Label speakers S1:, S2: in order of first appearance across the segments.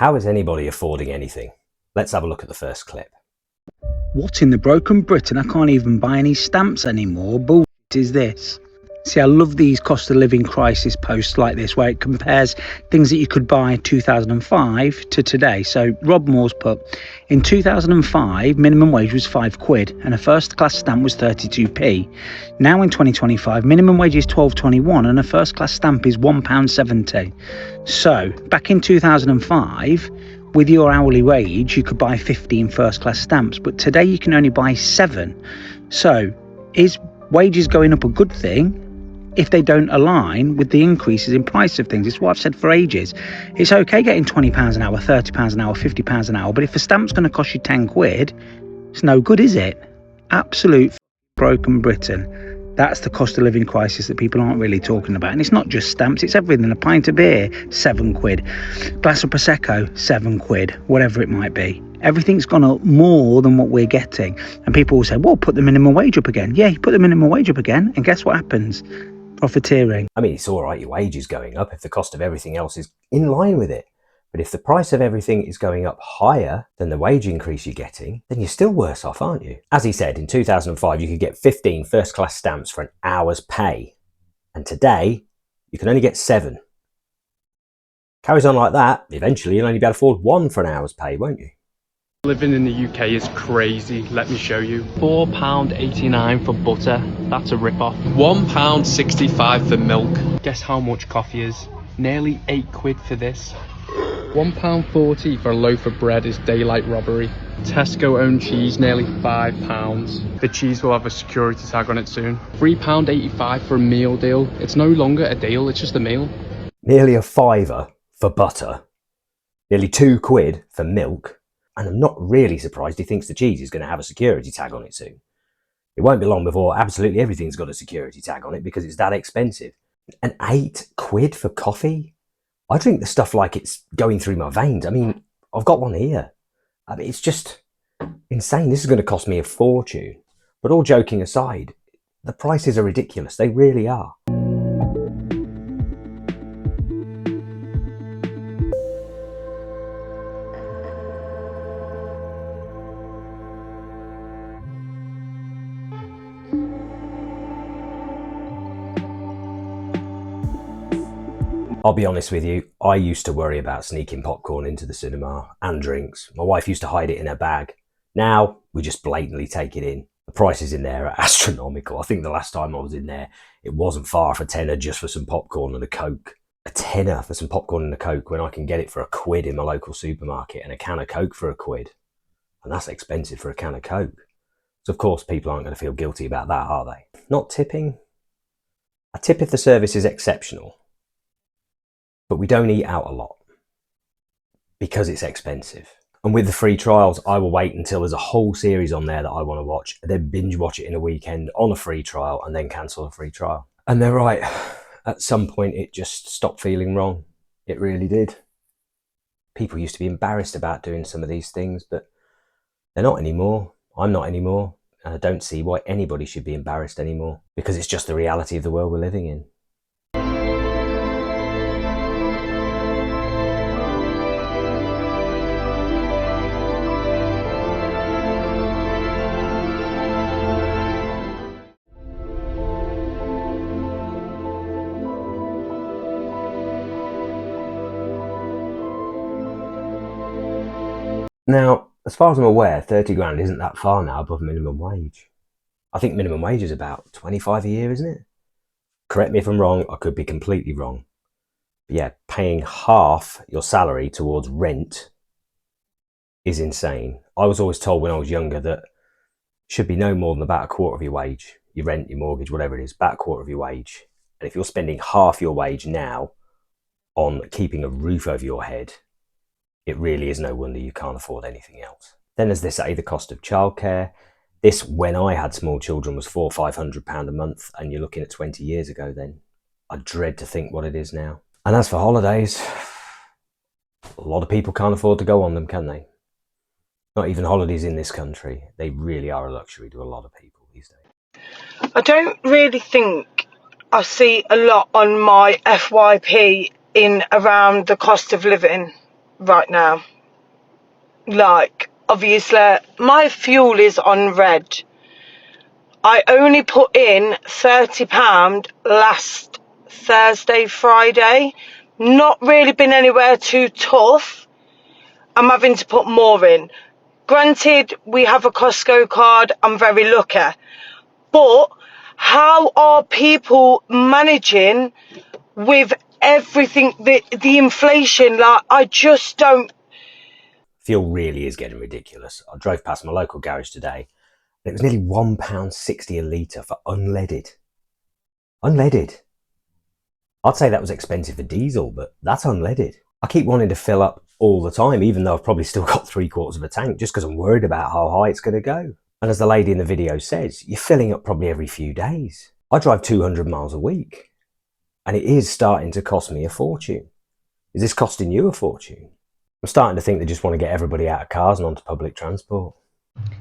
S1: How is anybody affording anything? Let's have a look at the first clip.
S2: What in the broken Britain? I can't even buy any stamps anymore. Bullshit is this? See, I love these cost of living crisis posts like this, where it compares things that you could buy 2005 to today. So Rob Moore's put, in 2005, minimum wage was £5 and a first class stamp was 32p. Now in 2025, minimum wage is £12.21 and a first class stamp is £1.70. So back in 2005, with your hourly wage, you could buy 15 first class stamps, but today you can only buy 7. So is wages going up a good thing if they don't align with the increases in price of things? It's what I've said for ages. It's okay getting £20 an hour, £30 an hour, £50 an hour, but if a stamp's going to cost you £10, it's no good, is it? Absolute broken Britain. That's the cost of living crisis that people aren't really talking about. And it's not just stamps, it's everything. A pint of beer, £7. Glass of Prosecco, £7, whatever it might be. Everything's gone up more than what we're getting. And people will say, well, put the minimum wage up again. Yeah, you put the minimum wage up again, and guess what happens? Profiteering.
S1: I mean, it's all right, your wage is going up if the cost of everything else is in line with it. But if the price of everything is going up higher than the wage increase you're getting, then you're still worse off, aren't you? As he said, in 2005, you could get 15 first-class stamps for an hour's pay. And today, you can only get 7. Carries on like that, eventually you'll only be able to afford 1 for an hour's pay, won't you?
S3: Living in the UK is crazy, let me show you. £4.89 for butter, that's a rip-off. £1.65 for milk. Guess how much coffee is? Nearly £8 for this. £1.40 for a loaf of bread is daylight robbery. Tesco owned cheese, nearly £5. The cheese will have a security tag on it soon. £3.85 for a meal deal. It's no longer a deal, it's just a meal.
S1: Nearly a fiver for butter. Nearly £2 for milk. And I'm not really surprised he thinks the cheese is going to have a security tag on it soon. It won't be long before absolutely everything's got a security tag on it because it's that expensive. And £8 for coffee? I drink the stuff like it's going through my veins. I mean, I've got one here. I mean, it's just insane. This is going to cost me a fortune. But all joking aside, the prices are ridiculous. They really are. I'll be honest with you, I used to worry about sneaking popcorn into the cinema and drinks. My wife used to hide it in her bag. Now, we just blatantly take it in. The prices in there are astronomical. I think the last time I was in there, it wasn't far off a tenner just for some popcorn and a Coke. A tenner for some popcorn and a Coke when I can get it for £1 in my local supermarket and a can of Coke for £1. And that's expensive for a can of Coke. So of course people aren't going to feel guilty about that, are they? Not tipping? I tip if the service is exceptional. But we don't eat out a lot because it's expensive. And with the free trials, I will wait until there's a whole series on there that I want to watch, then binge watch it in a weekend on a free trial and then cancel a free trial. And they're right. At some point, it just stopped feeling wrong. It really did. People used to be embarrassed about doing some of these things, but they're not anymore. I'm not anymore. And I don't see why anybody should be embarrassed anymore because it's just the reality of the world we're living in. Now, as far as I'm aware, 30 grand isn't that far now above minimum wage. I think minimum wage is about 25 a year, isn't it? Correct me if I'm wrong, I could be completely wrong. But yeah, paying half your salary towards rent is insane. I was always told when I was younger that it should be no more than about a quarter of your wage. Your rent, your mortgage, whatever it is, about a quarter of your wage. And if you're spending half your wage now on keeping a roof over your head, it really is no wonder you can't afford anything else. Then there's this the cost of childcare. This, when I had small children, was £400 or £500 a month, and you're looking at 20 years ago then. I dread to think what it is now. And as for holidays, a lot of people can't afford to go on them, can they? Not even holidays in this country. They really are a luxury to a lot of people these days.
S4: I don't really think I see a lot on my FYP in around the cost of living right now. Like, obviously, my fuel is on red. I only put in £30 last Thursday, Friday. Not really been anywhere too tough. I'm having to put more in. Granted, we have a Costco card. I'm very lucky. But how are people managing with everything, the inflation? Like, I just don't.
S1: Fuel really is getting ridiculous. I drove past my local garage today and it was nearly £1.60 a litre for unleaded. Unleaded. I'd say that was expensive for diesel, but that's unleaded. I keep wanting to fill up all the time, even though I've probably still got 3/4 of a tank, just because I'm worried about how high it's going to go. And as the lady in the video says, you're filling up probably every few days. I drive 200 miles a week, and it is starting to cost me a fortune. Is this costing you a fortune? I'm starting to think they just want to get everybody out of cars and onto public transport.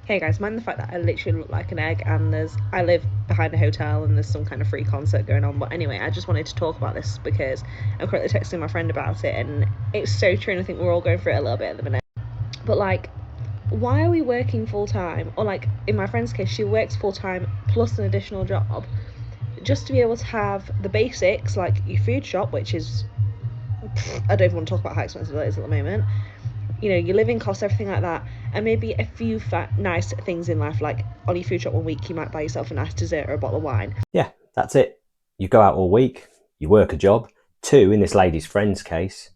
S5: Hey guys, mind the fact that I literally look like an egg and I live behind a hotel and there's some kind of free concert going on, but anyway, I just wanted to talk about this because I'm currently texting my friend about it and it's so true, and I think we're all going through it a little bit at the minute. But like, why are we working full time? Or like in my friend's case, she works full time plus an additional job just to be able to have the basics like your food shop, which is, I don't even want to talk about how expensive that is at the moment, you know, your living costs, everything like that, and maybe a few nice things in life, like on your food shop one week you might buy yourself a nice dessert or a bottle of wine.
S1: Yeah, that's it. You go out all week, you work a job, 2 in this lady's friend's case,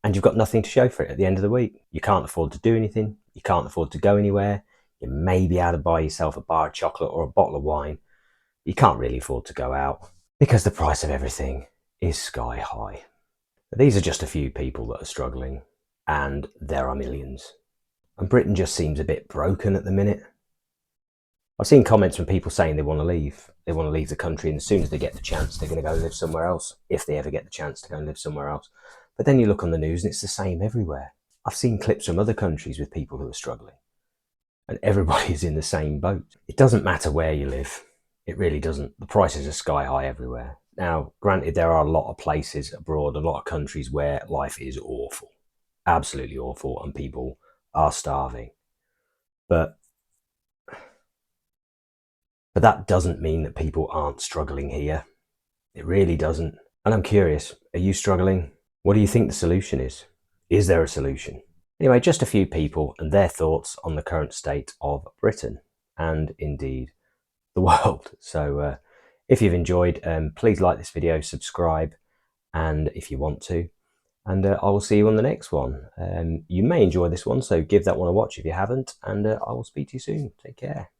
S1: and you've got nothing to show for it at the end of the week. You can't afford to do anything, you can't afford to go anywhere, you may be able to buy yourself a bar of chocolate or a bottle of wine. You can't really afford to go out because the price of everything is sky high. But these are just a few people that are struggling, and there are millions. And Britain just seems a bit broken at the minute. I've seen comments from people saying they want to leave. They want to leave the country, and as soon as they get the chance, they're going to go live somewhere else, if they ever get the chance to go and live somewhere else. But then you look on the news and it's the same everywhere. I've seen clips from other countries with people who are struggling, and everybody's in the same boat. It doesn't matter where you live. It really doesn't. The prices are sky high everywhere. Now, granted, there are a lot of places abroad, a lot of countries where life is awful, absolutely awful, and people are starving. But that doesn't mean that people aren't struggling here. It really doesn't. And I'm curious, are you struggling? What do you think the solution is? Is there a solution? Anyway, just a few people and their thoughts on the current state of Britain and indeed the world. So if you've enjoyed, please like this video, subscribe, and if you want to, and I will see you on the next one. You may enjoy this one, so give that one a watch if you haven't, and I will speak to you soon. Take care.